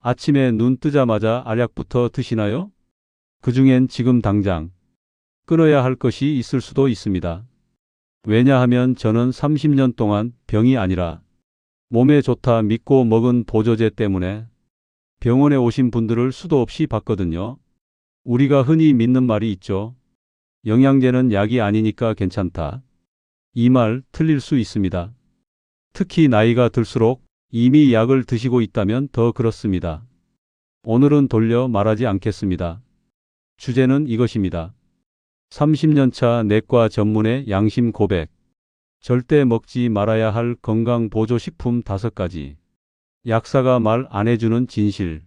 아침에 눈 뜨자마자 알약부터 드시나요? 그중엔 지금 당장 끊어야 할 것이 있을 수도 있습니다. 왜냐하면 저는 30년 동안 병이 아니라 몸에 좋다 믿고 먹은 보조제 때문에 병원에 오신 분들을 수도 없이 봤거든요. 우리가 흔히 믿는 말이 있죠. 영양제는 약이 아니니까 괜찮다. 이 말 틀릴 수 있습니다. 특히 나이가 들수록 이미 약을 드시고 있다면 더 그렇습니다. 오늘은 돌려 말하지 않겠습니다. 주제는 이것입니다. 30년 차 내과 전문의 양심 고백. 절대 먹지 말아야 할 건강보조식품 5가지. 약사가 말 안 해주는 진실.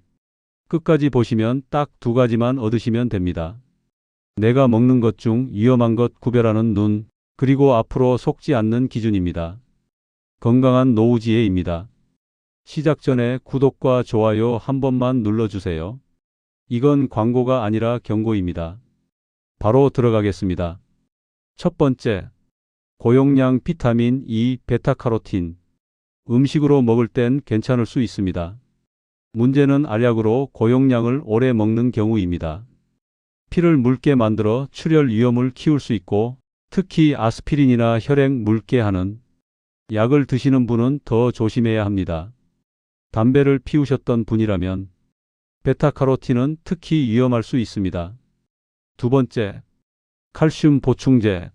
끝까지 보시면 딱 2가지만 얻으시면 됩니다. 내가 먹는 것 중 위험한 것 구별하는 눈, 그리고 앞으로 속지 않는 기준입니다. 건강한 노후지혜입니다. 시작 전에 구독과 좋아요 한 번만 눌러주세요. 이건 광고가 아니라 경고입니다. 바로 들어가겠습니다. 첫 번째, 고용량 비타민 E, 베타카로틴. 음식으로 먹을 땐 괜찮을 수 있습니다. 문제는 알약으로 고용량을 오래 먹는 경우입니다. 피를 묽게 만들어 출혈 위험을 키울 수 있고, 특히 아스피린이나 혈액 묽게 하는 약을 드시는 분은 더 조심해야 합니다. 담배를 피우셨던 분이라면 베타카로틴은 특히 위험할 수 있습니다. 두 번째, 칼슘 보충제.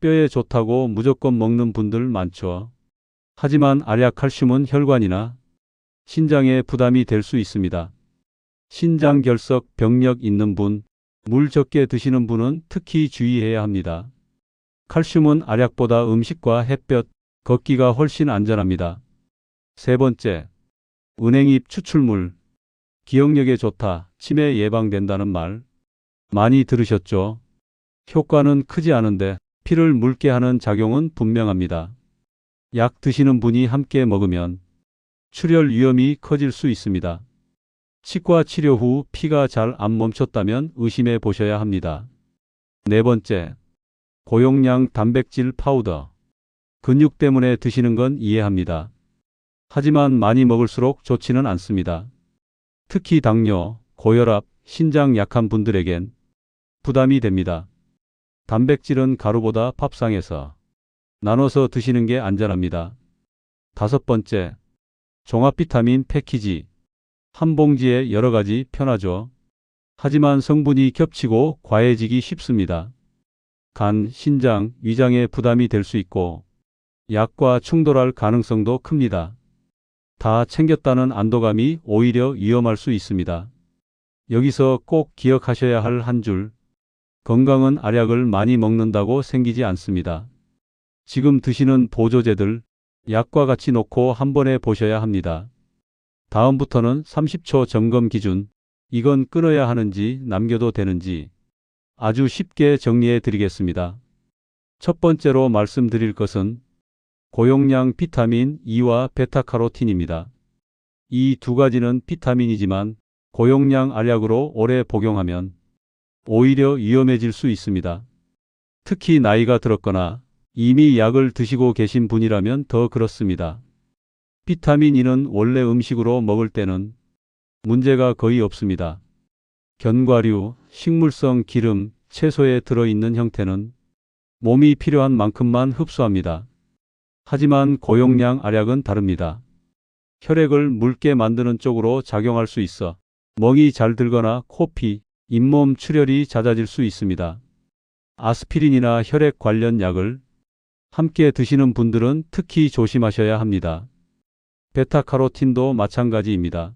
뼈에 좋다고 무조건 먹는 분들 많죠. 하지만 알약 칼슘은 혈관이나 신장에 부담이 될 수 있습니다. 신장 결석 병력 있는 분, 물 적게 드시는 분은 특히 주의해야 합니다. 칼슘은 알약보다 음식과 햇볕, 걷기가 훨씬 안전합니다. 세 번째, 은행잎 추출물. 기억력에 좋다, 치매 예방된다는 말 많이 들으셨죠? 효과는 크지 않은데 피를 묽게 하는 작용은 분명합니다. 약 드시는 분이 함께 먹으면 출혈 위험이 커질 수 있습니다. 치과 치료 후 피가 잘 안 멈췄다면 의심해 보셔야 합니다. 네 번째, 고용량 단백질 파우더. 근육 때문에 드시는 건 이해합니다. 하지만 많이 먹을수록 좋지는 않습니다. 특히 당뇨, 고혈압, 신장 약한 분들에겐 부담이 됩니다. 단백질은 가루보다 밥상에서 나눠서 드시는 게 안전합니다. 다섯 번째, 종합 비타민 패키지. 한 봉지에 여러 가지 편하죠. 하지만 성분이 겹치고 과해지기 쉽습니다. 간, 신장, 위장에 부담이 될 수 있고 약과 충돌할 가능성도 큽니다. 다 챙겼다는 안도감이 오히려 위험할 수 있습니다. 여기서 꼭 기억하셔야 할 한 줄. 건강은 알약을 많이 먹는다고 생기지 않습니다. 지금 드시는 보조제들, 약과 같이 놓고 한 번에 보셔야 합니다. 다음부터는 30초 점검 기준. 이건 끊어야 하는지 남겨도 되는지 아주 쉽게 정리해 드리겠습니다. 첫 번째로 말씀드릴 것은 고용량 비타민 E와 베타카로틴입니다. 이 2가지는 비타민이지만 고용량 알약으로 오래 복용하면 오히려 위험해질 수 있습니다. 특히 나이가 들었거나 이미 약을 드시고 계신 분이라면 더 그렇습니다. 비타민 E는 원래 음식으로 먹을 때는 문제가 거의 없습니다. 견과류, 식물성 기름, 채소에 들어있는 형태는 몸이 필요한 만큼만 흡수합니다. 하지만 고용량 알약은 다릅니다. 혈액을 묽게 만드는 쪽으로 작용할 수 있어 멍이 잘 들거나 코피, 잇몸 출혈이 잦아질 수 있습니다. 아스피린이나 혈액 관련 약을 함께 드시는 분들은 특히 조심하셔야 합니다. 베타카로틴도 마찬가지입니다.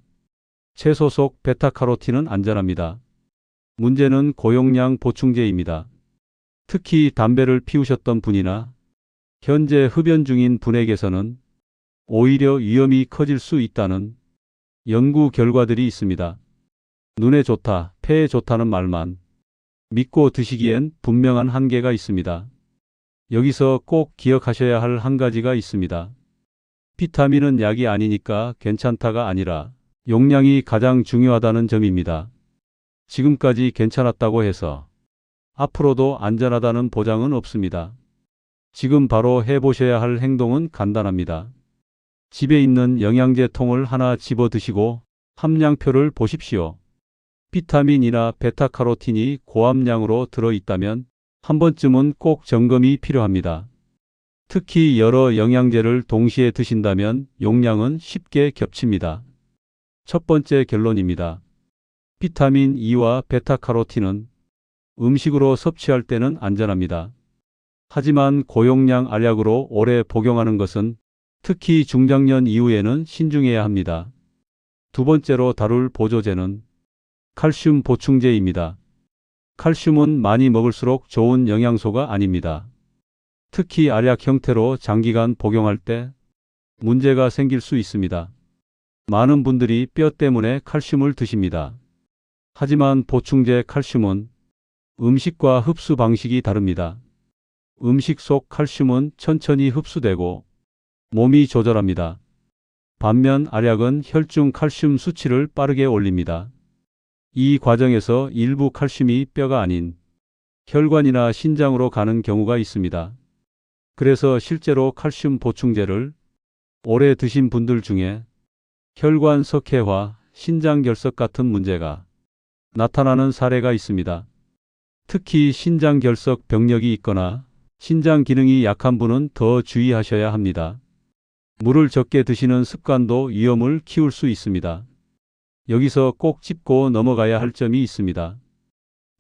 채소 속 베타카로틴은 안전합니다. 문제는 고용량 보충제입니다. 특히 담배를 피우셨던 분이나 현재 흡연 중인 분에게서는 오히려 위험이 커질 수 있다는 연구 결과들이 있습니다. 눈에 좋다, 폐에 좋다는 말만 믿고 드시기엔 분명한 한계가 있습니다. 여기서 꼭 기억하셔야 할 한 가지가 있습니다. 비타민은 약이 아니니까 괜찮다가 아니라 용량이 가장 중요하다는 점입니다. 지금까지 괜찮았다고 해서 앞으로도 안전하다는 보장은 없습니다. 지금 바로 해보셔야 할 행동은 간단합니다. 집에 있는 영양제 통을 하나 집어 드시고 함량표를 보십시오. 비타민이나 베타카로틴이 고함량으로 들어있다면 한 번쯤은 꼭 점검이 필요합니다. 특히 여러 영양제를 동시에 드신다면 용량은 쉽게 겹칩니다. 첫 번째 결론입니다. 비타민 E와 베타카로틴은 음식으로 섭취할 때는 안전합니다. 하지만 고용량 알약으로 오래 복용하는 것은 특히 중장년 이후에는 신중해야 합니다. 두 번째로 다룰 보조제는 칼슘 보충제입니다. 칼슘은 많이 먹을수록 좋은 영양소가 아닙니다. 특히 알약 형태로 장기간 복용할 때 문제가 생길 수 있습니다. 많은 분들이 뼈 때문에 칼슘을 드십니다. 하지만 보충제 칼슘은 음식과 흡수 방식이 다릅니다. 음식 속 칼슘은 천천히 흡수되고 몸이 조절합니다. 반면 알약은 혈중 칼슘 수치를 빠르게 올립니다. 이 과정에서 일부 칼슘이 뼈가 아닌 혈관이나 신장으로 가는 경우가 있습니다. 그래서 실제로 칼슘 보충제를 오래 드신 분들 중에 혈관 석회화, 신장 결석 같은 문제가 나타나는 사례가 있습니다. 특히 신장 결석 병력이 있거나 신장 기능이 약한 분은 더 주의하셔야 합니다. 물을 적게 드시는 습관도 위험을 키울 수 있습니다. 여기서 꼭 짚고 넘어가야 할 점이 있습니다.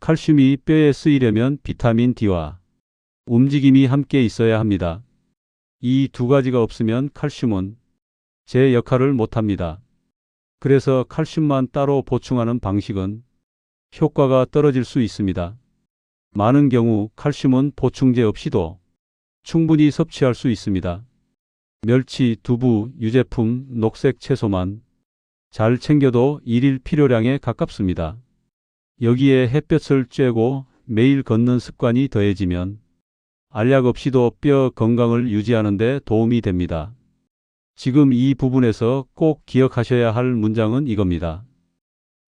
칼슘이 뼈에 쓰이려면 비타민 D와 움직임이 함께 있어야 합니다. 이 두 가지가 없으면 칼슘은 제 역할을 못합니다. 그래서 칼슘만 따로 보충하는 방식은 효과가 떨어질 수 있습니다. 많은 경우 칼슘은 보충제 없이도 충분히 섭취할 수 있습니다. 멸치, 두부, 유제품, 녹색 채소만 잘 챙겨도 일일 필요량에 가깝습니다. 여기에 햇볕을 쬐고 매일 걷는 습관이 더해지면 알약 없이도 뼈 건강을 유지하는 데 도움이 됩니다. 지금 이 부분에서 꼭 기억하셔야 할 문장은 이겁니다.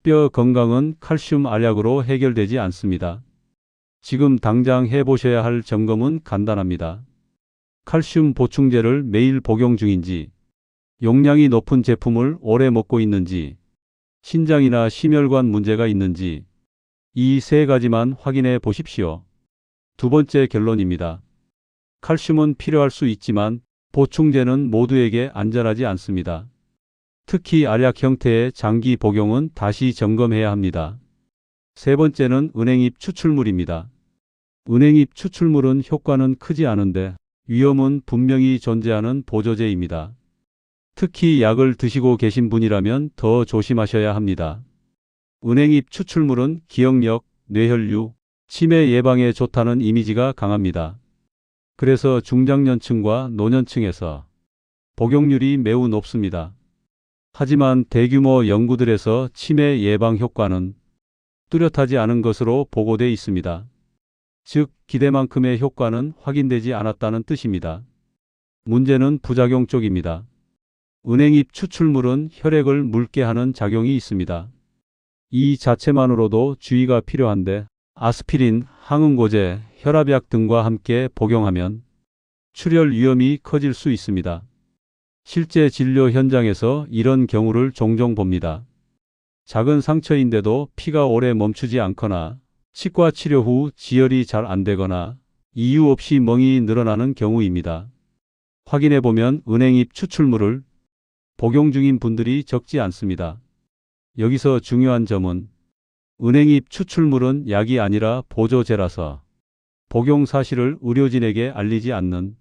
뼈 건강은 칼슘 알약으로 해결되지 않습니다. 지금 당장 해보셔야 할 점검은 간단합니다. 칼슘 보충제를 매일 복용 중인지, 용량이 높은 제품을 오래 먹고 있는지, 신장이나 심혈관 문제가 있는지 이 세 가지만 확인해 보십시오. 두 번째 결론입니다. 칼슘은 필요할 수 있지만 보충제는 모두에게 안전하지 않습니다. 특히 알약 형태의 장기 복용은 다시 점검해야 합니다. 세 번째는 은행잎 추출물입니다. 은행잎 추출물은 효과는 크지 않은데 위험은 분명히 존재하는 보조제입니다. 특히 약을 드시고 계신 분이라면 더 조심하셔야 합니다. 은행잎 추출물은 기억력, 뇌혈류, 치매 예방에 좋다는 이미지가 강합니다. 그래서 중장년층과 노년층에서 복용률이 매우 높습니다. 하지만 대규모 연구들에서 치매 예방 효과는 뚜렷하지 않은 것으로 보고돼 있습니다. 즉, 기대만큼의 효과는 확인되지 않았다는 뜻입니다. 문제는 부작용 쪽입니다. 은행잎 추출물은 혈액을 묽게 하는 작용이 있습니다. 이 자체만으로도 주의가 필요한데 아스피린, 항응고제, 혈압약 등과 함께 복용하면 출혈 위험이 커질 수 있습니다. 실제 진료 현장에서 이런 경우를 종종 봅니다. 작은 상처인데도 피가 오래 멈추지 않거나 치과 치료 후 지혈이 잘 안 되거나 이유 없이 멍이 늘어나는 경우입니다. 확인해 보면 은행잎 추출물을 복용 중인 분들이 적지 않습니다. 여기서 중요한 점은 은행잎 추출물은 약이 아니라 보조제라서 복용 사실을 의료진에게 알리지 않는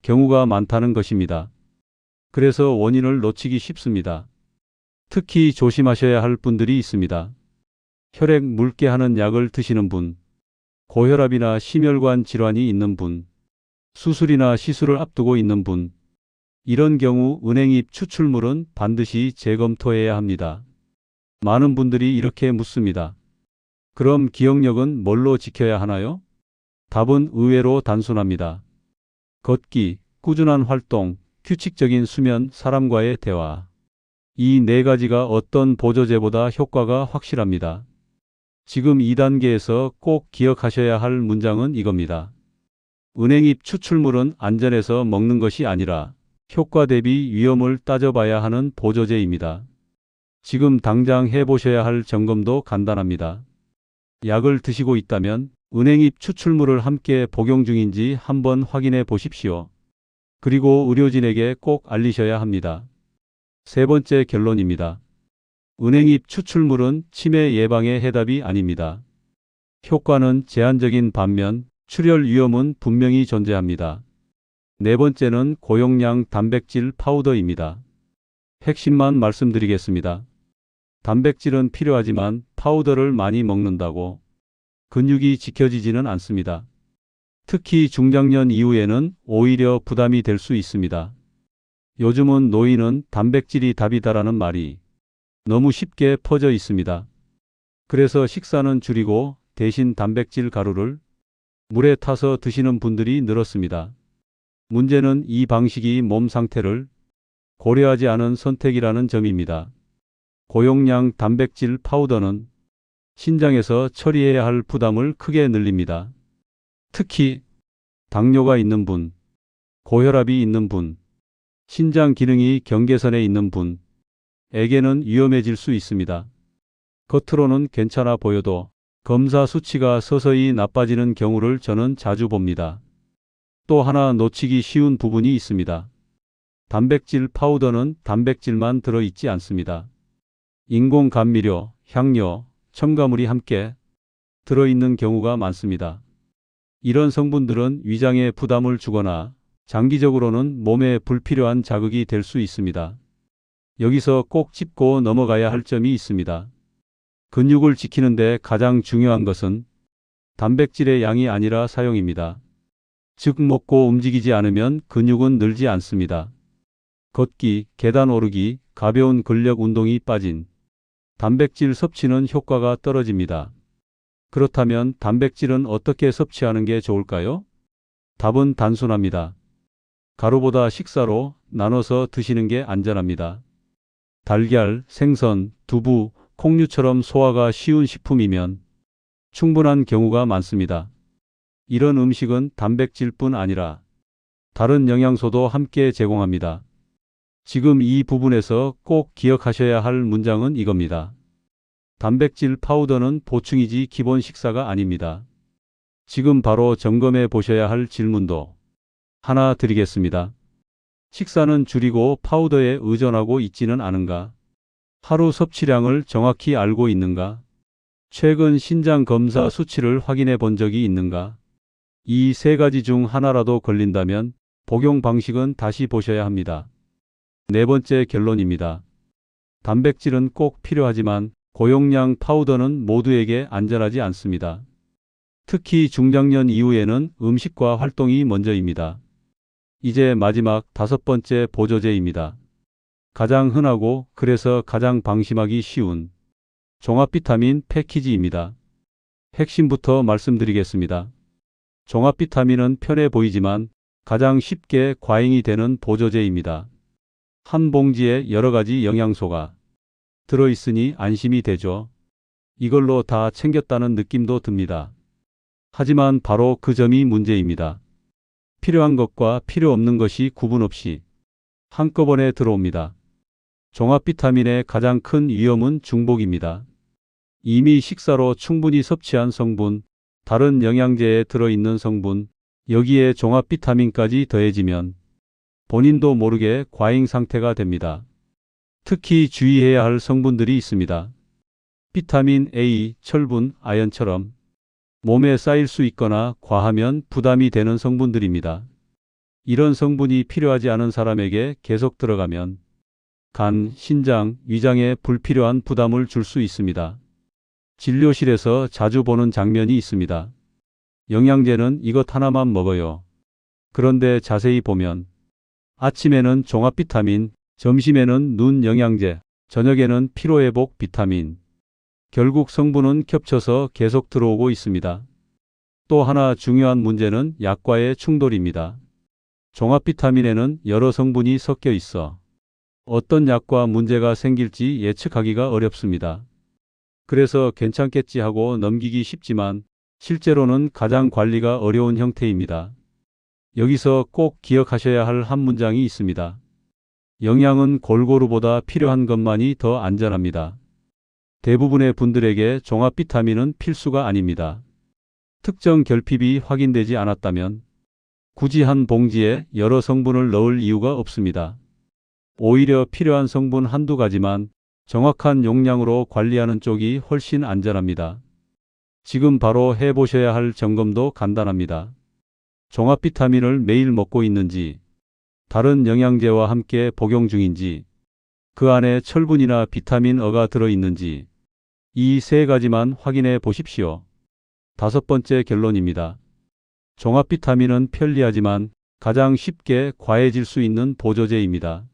경우가 많다는 것입니다. 그래서 원인을 놓치기 쉽습니다. 특히 조심하셔야 할 분들이 있습니다. 혈액 묽게 하는 약을 드시는 분, 고혈압이나 심혈관 질환이 있는 분, 수술이나 시술을 앞두고 있는 분, 이런 경우 은행잎 추출물은 반드시 재검토해야 합니다. 많은 분들이 이렇게 묻습니다. 그럼 기억력은 뭘로 지켜야 하나요? 답은 의외로 단순합니다. 걷기, 꾸준한 활동, 규칙적인 수면, 사람과의 대화. 이 네 가지가 어떤 보조제보다 효과가 확실합니다. 지금 2단계에서 꼭 기억하셔야 할 문장은 이겁니다. 은행잎 추출물은 안전해서 먹는 것이 아니라 효과 대비 위험을 따져봐야 하는 보조제입니다. 지금 당장 해보셔야 할 점검도 간단합니다. 약을 드시고 있다면 은행잎 추출물을 함께 복용 중인지 한번 확인해 보십시오. 그리고 의료진에게 꼭 알리셔야 합니다. 세 번째 결론입니다. 은행잎 추출물은 치매 예방의 해답이 아닙니다. 효과는 제한적인 반면 출혈 위험은 분명히 존재합니다. 네 번째는 고용량 단백질 파우더입니다. 핵심만 말씀드리겠습니다. 단백질은 필요하지만 파우더를 많이 먹는다고 근육이 지켜지지는 않습니다. 특히 중장년 이후에는 오히려 부담이 될 수 있습니다. 요즘은 노인은 단백질이 답이다라는 말이 너무 쉽게 퍼져 있습니다. 그래서 식사는 줄이고 대신 단백질 가루를 물에 타서 드시는 분들이 늘었습니다. 문제는 이 방식이 몸 상태를 고려하지 않은 선택이라는 점입니다. 고용량 단백질 파우더는 신장에서 처리해야 할 부담을 크게 늘립니다. 특히 당뇨가 있는 분, 고혈압이 있는 분, 신장 기능이 경계선에 있는 분에게는 위험해질 수 있습니다. 겉으로는 괜찮아 보여도 검사 수치가 서서히 나빠지는 경우를 저는 자주 봅니다. 또 하나 놓치기 쉬운 부분이 있습니다. 단백질 파우더는 단백질만 들어있지 않습니다. 인공 감미료, 향료, 첨가물이 함께 들어있는 경우가 많습니다. 이런 성분들은 위장에 부담을 주거나 장기적으로는 몸에 불필요한 자극이 될 수 있습니다. 여기서 꼭 짚고 넘어가야 할 점이 있습니다. 근육을 지키는데 가장 중요한 것은 단백질의 양이 아니라 사용입니다. 즉 먹고 움직이지 않으면 근육은 늘지 않습니다. 걷기, 계단 오르기, 가벼운 근력 운동이 빠진 단백질 섭취는 효과가 떨어집니다. 그렇다면 단백질은 어떻게 섭취하는 게 좋을까요? 답은 단순합니다. 가루보다 식사로 나눠서 드시는 게 안전합니다. 달걀, 생선, 두부, 콩류처럼 소화가 쉬운 식품이면 충분한 경우가 많습니다. 이런 음식은 단백질뿐 아니라 다른 영양소도 함께 제공합니다. 지금 이 부분에서 꼭 기억하셔야 할 문장은 이겁니다. 단백질 파우더는 보충이지 기본 식사가 아닙니다. 지금 바로 점검해 보셔야 할 질문도 하나 드리겠습니다. 식사는 줄이고 파우더에 의존하고 있지는 않은가? 하루 섭취량을 정확히 알고 있는가? 최근 신장 검사 수치를 확인해 본 적이 있는가? 이 세 가지 중 하나라도 걸린다면 복용 방식은 다시 보셔야 합니다. 네 번째 결론입니다. 단백질은 꼭 필요하지만 고용량 파우더는 모두에게 안전하지 않습니다. 특히 중장년 이후에는 음식과 활동이 먼저입니다. 이제 마지막 다섯 번째 보조제입니다. 가장 흔하고 그래서 가장 방심하기 쉬운 종합 비타민 패키지입니다. 핵심부터 말씀드리겠습니다. 종합 비타민은 편해 보이지만 가장 쉽게 과잉이 되는 보조제입니다. 한 봉지에 여러 가지 영양소가 들어있으니 안심이 되죠. 이걸로 다 챙겼다는 느낌도 듭니다. 하지만 바로 그 점이 문제입니다. 필요한 것과 필요 없는 것이 구분 없이 한꺼번에 들어옵니다. 종합 비타민의 가장 큰 위험은 중복입니다. 이미 식사로 충분히 섭취한 성분, 다른 영양제에 들어있는 성분, 여기에 종합 비타민까지 더해지면 본인도 모르게 과잉 상태가 됩니다. 특히 주의해야 할 성분들이 있습니다. 비타민 A, 철분, 아연처럼 몸에 쌓일 수 있거나 과하면 부담이 되는 성분들입니다. 이런 성분이 필요하지 않은 사람에게 계속 들어가면 간, 신장, 위장에 불필요한 부담을 줄 수 있습니다. 진료실에서 자주 보는 장면이 있습니다. 영양제는 이것 하나만 먹어요. 그런데 자세히 보면 아침에는 종합 비타민, 점심에는 눈 영양제, 저녁에는 피로회복 비타민. 결국 성분은 겹쳐서 계속 들어오고 있습니다. 또 하나 중요한 문제는 약과의 충돌입니다. 종합 비타민에는 여러 성분이 섞여 있어 어떤 약과 문제가 생길지 예측하기가 어렵습니다. 그래서 괜찮겠지 하고 넘기기 쉽지만 실제로는 가장 관리가 어려운 형태입니다. 여기서 꼭 기억하셔야 할 한 문장이 있습니다. 영양은 골고루보다 필요한 것만이 더 안전합니다. 대부분의 분들에게 종합 비타민은 필수가 아닙니다. 특정 결핍이 확인되지 않았다면 굳이 한 봉지에 여러 성분을 넣을 이유가 없습니다. 오히려 필요한 성분 한두 가지만 정확한 용량으로 관리하는 쪽이 훨씬 안전합니다. 지금 바로 해보셔야 할 점검도 간단합니다. 종합 비타민을 매일 먹고 있는지, 다른 영양제와 함께 복용 중인지, 그 안에 철분이나 비타민 E가 들어있는지, 이 세 가지만 확인해 보십시오. 다섯 번째 결론입니다. 종합 비타민은 편리하지만 가장 쉽게 과해질 수 있는 보조제입니다.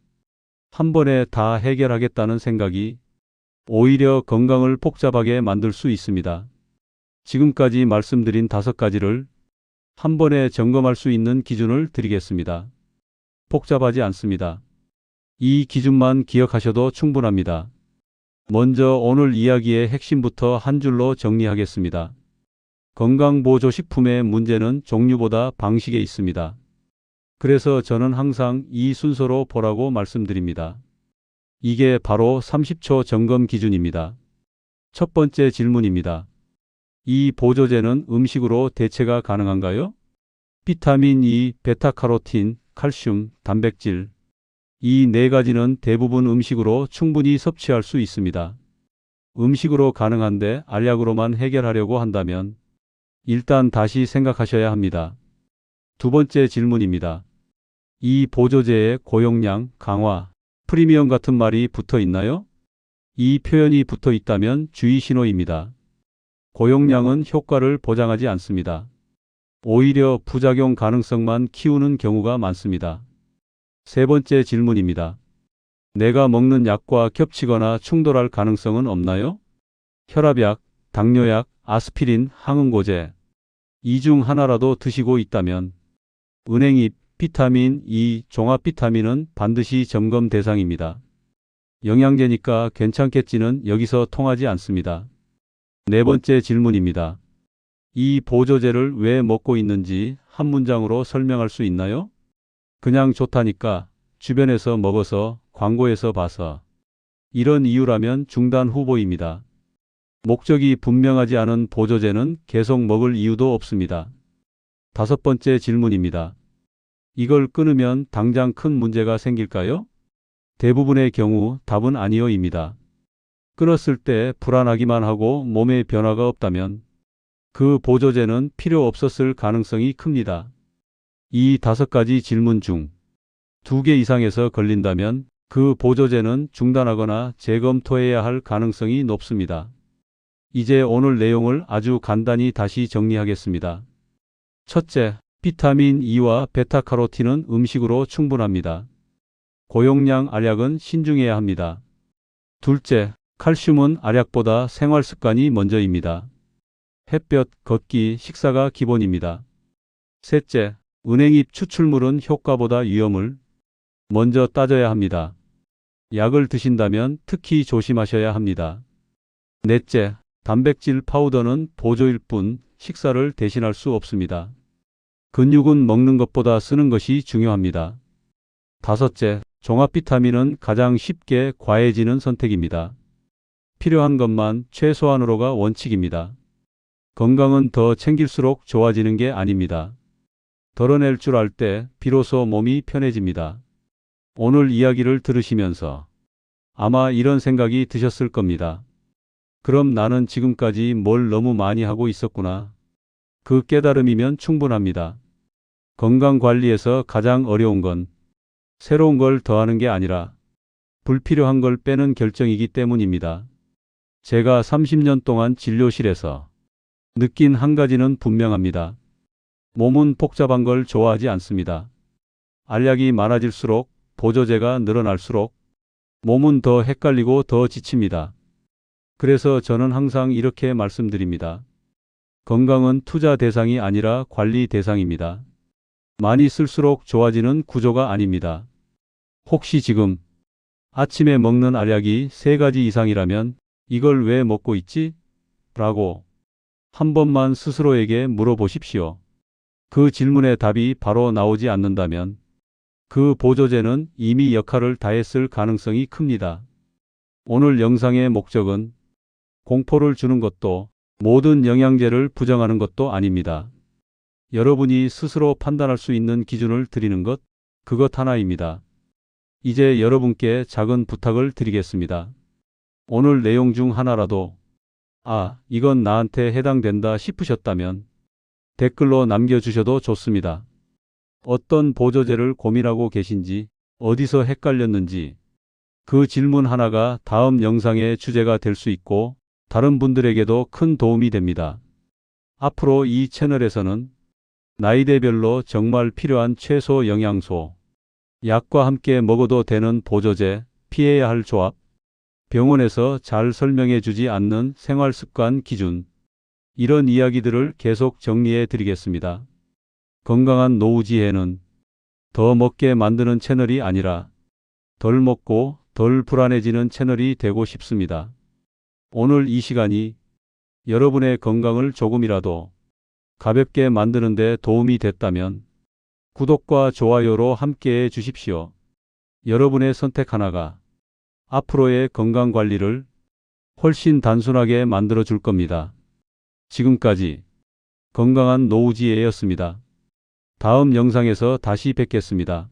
한 번에 다 해결하겠다는 생각이 오히려 건강을 복잡하게 만들 수 있습니다. 지금까지 말씀드린 다섯 가지를 한 번에 점검할 수 있는 기준을 드리겠습니다. 복잡하지 않습니다. 이 기준만 기억하셔도 충분합니다. 먼저 오늘 이야기의 핵심부터 한 줄로 정리하겠습니다. 건강보조식품의 문제는 종류보다 방식에 있습니다. 그래서 저는 항상 이 순서로 보라고 말씀드립니다. 이게 바로 30초 점검 기준입니다. 첫 번째 질문입니다. 이 보조제는 음식으로 대체가 가능한가요? 비타민 E, 베타카로틴, 칼슘, 단백질, 이 네 가지는 대부분 음식으로 충분히 섭취할 수 있습니다. 음식으로 가능한데 알약으로만 해결하려고 한다면 일단 다시 생각하셔야 합니다. 두 번째 질문입니다. 이 보조제에 고용량, 강화, 프리미엄 같은 말이 붙어 있나요? 이 표현이 붙어 있다면 주의 신호입니다. 고용량은 효과를 보장하지 않습니다. 오히려 부작용 가능성만 키우는 경우가 많습니다. 세 번째 질문입니다. 내가 먹는 약과 겹치거나 충돌할 가능성은 없나요? 혈압약, 당뇨약, 아스피린, 항응고제, 이 중 하나라도 드시고 있다면 은행잎, 비타민 E, 종합 비타민은 반드시 점검 대상입니다. 영양제니까 괜찮겠지는 여기서 통하지 않습니다. 네 번째 질문입니다. 이 보조제를 왜 먹고 있는지 한 문장으로 설명할 수 있나요? 그냥 좋다니까, 주변에서 먹어서, 광고에서 봐서. 이런 이유라면 중단 후보입니다. 목적이 분명하지 않은 보조제는 계속 먹을 이유도 없습니다. 다섯 번째 질문입니다. 이걸 끊으면 당장 큰 문제가 생길까요? 대부분의 경우 답은 아니요입니다. 끊었을 때 불안하기만 하고 몸에 변화가 없다면 그 보조제는 필요 없었을 가능성이 큽니다. 이 다섯 가지 질문 중 두 개 이상에서 걸린다면 그 보조제는 중단하거나 재검토해야 할 가능성이 높습니다. 이제 오늘 내용을 아주 간단히 다시 정리하겠습니다. 첫째, 비타민 E와 베타카로틴은 음식으로 충분합니다. 고용량 알약은 신중해야 합니다. 둘째, 칼슘은 알약보다 생활 습관이 먼저입니다. 햇볕, 걷기, 식사가 기본입니다. 셋째, 은행잎 추출물은 효과보다 위험을 먼저 따져야 합니다. 약을 드신다면 특히 조심하셔야 합니다. 넷째, 단백질 파우더는 보조일 뿐 식사를 대신할 수 없습니다. 근육은 먹는 것보다 쓰는 것이 중요합니다. 다섯째, 종합 비타민은 가장 쉽게 과해지는 선택입니다. 필요한 것만 최소한으로가 원칙입니다. 건강은 더 챙길수록 좋아지는 게 아닙니다. 덜어낼 줄 알 때 비로소 몸이 편해집니다. 오늘 이야기를 들으시면서 아마 이런 생각이 드셨을 겁니다. 그럼 나는 지금까지 뭘 너무 많이 하고 있었구나. 그 깨달음이면 충분합니다. 건강관리에서 가장 어려운 건 새로운 걸 더하는 게 아니라 불필요한 걸 빼는 결정이기 때문입니다. 제가 30년 동안 진료실에서 느낀 한 가지는 분명합니다. 몸은 복잡한 걸 좋아하지 않습니다. 알약이 많아질수록, 보조제가 늘어날수록 몸은 더 헷갈리고 더 지칩니다. 그래서 저는 항상 이렇게 말씀드립니다. 건강은 투자 대상이 아니라 관리 대상입니다. 많이 쓸수록 좋아지는 구조가 아닙니다. 혹시 지금 아침에 먹는 알약이 3가지 이상이라면 이걸 왜 먹고 있지? 라고 한 번만 스스로에게 물어보십시오. 그 질문의 답이 바로 나오지 않는다면 그 보조제는 이미 역할을 다했을 가능성이 큽니다. 오늘 영상의 목적은 공포를 주는 것도 모든 영양제를 부정하는 것도 아닙니다. 여러분이 스스로 판단할 수 있는 기준을 드리는 것, 그것 하나입니다. 이제 여러분께 작은 부탁을 드리겠습니다. 오늘 내용 중 하나라도 이건 나한테 해당된다 싶으셨다면 댓글로 남겨주셔도 좋습니다. 어떤 보조제를 고민하고 계신지, 어디서 헷갈렸는지 그 질문 하나가 다음 영상의 주제가 될 수 있고 다른 분들에게도 큰 도움이 됩니다. 앞으로 이 채널에서는 나이대별로 정말 필요한 최소 영양소, 약과 함께 먹어도 되는 보조제, 피해야 할 조합, 병원에서 잘 설명해 주지 않는 생활습관 기준, 이런 이야기들을 계속 정리해 드리겠습니다. 건강한 노후 지혜는 더 먹게 만드는 채널이 아니라 덜 먹고 덜 불안해지는 채널이 되고 싶습니다. 오늘 이 시간이 여러분의 건강을 조금이라도 가볍게 만드는 데 도움이 됐다면 구독과 좋아요로 함께해 주십시오. 여러분의 선택 하나가 앞으로의 건강 관리를 훨씬 단순하게 만들어 줄 겁니다. 지금까지 건강한 노후 지혜였습니다. 다음 영상에서 다시 뵙겠습니다.